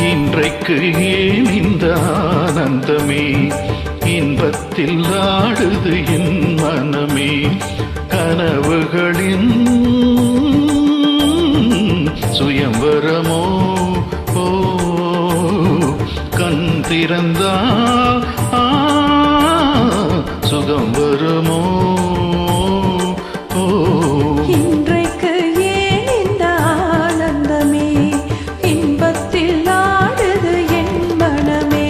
இன்றைக்கு ஏன் இந்த ஆனந்தமே, இன்பத்தில் ஆடுது என் மனமே. கனவுகளின் சுயம்பரமோ கண் திறந்தா சுகம் வருமோ. இன்றைக்கு ஏன் இந்த ஆனந்தமே, இன்பத்தில் ஆடுது என் மனமே.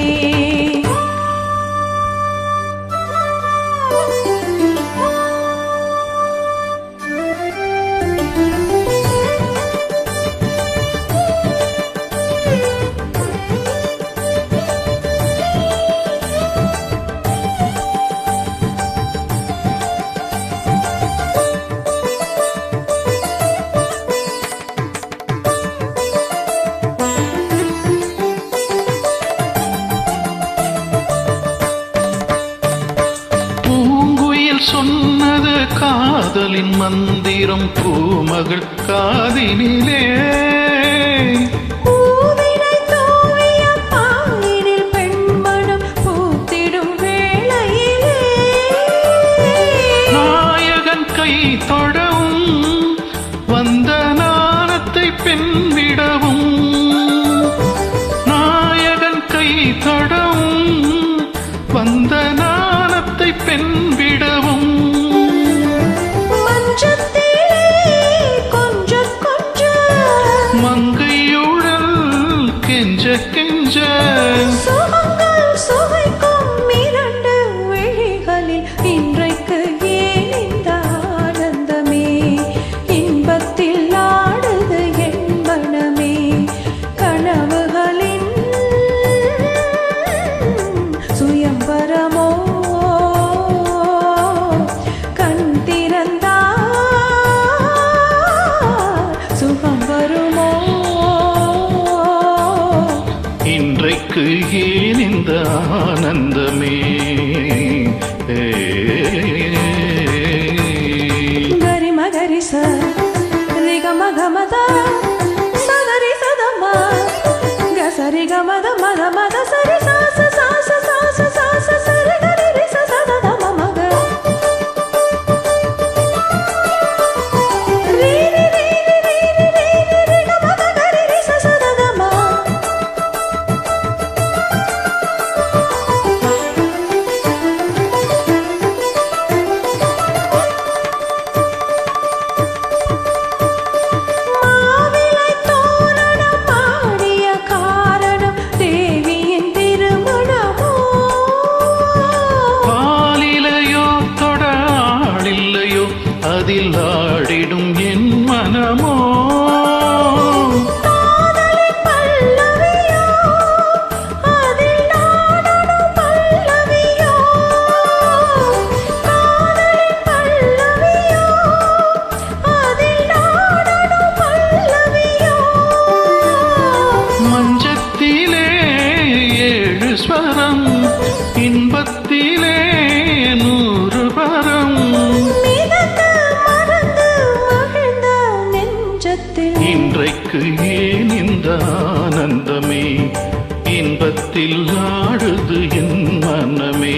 சொன்னது காதலின் மந்திரம் பூமகள் காதினிலே. பூவினை தூவிய பாயினில் பெண்மணம் பூத்திடும் வேளையிலே, நாயகன் கை தொடவும் வந்த நாணத்தை பெண்விடவும். நாயகன் கை தொடவும் வந்த நாணத்தை பெண்விடவும். மங்கையுடல் கெஞ்ச கெஞ்ச சுகங்கள் சுவைக்கும் இரண்டு விழிகளில் இன்றைக்கு ஏன் இந்த ஆனந்தமே, இன்பத்தில் ஆடுது என் மனமே. கனவுகளின் சுயம்பரமோ கண் திறந்தா சுகம் வருமோ. இன்றைக்கு ஏன் இந்த ஆனந்தமே. கரி மகரி ச ரிக மக மத சதரி சதம கசரி க மத மத மத சரி சாச சாச சாச சாச சரி கரி ரி ச சத ம மக ரி ரி ரி ரி ரி ரி ரி க மக கரி ரி ச சத ம. அதில் ஆடிடும் என் மனமோ. மஞ்சத்திலே 7 ஸ்வரம், இன்பத்திலே 100 பரம். இன்றைக்கு ஏன் இந்த ஆனந்தமே, இன்பத்தில் ஆடுது என் மனமே.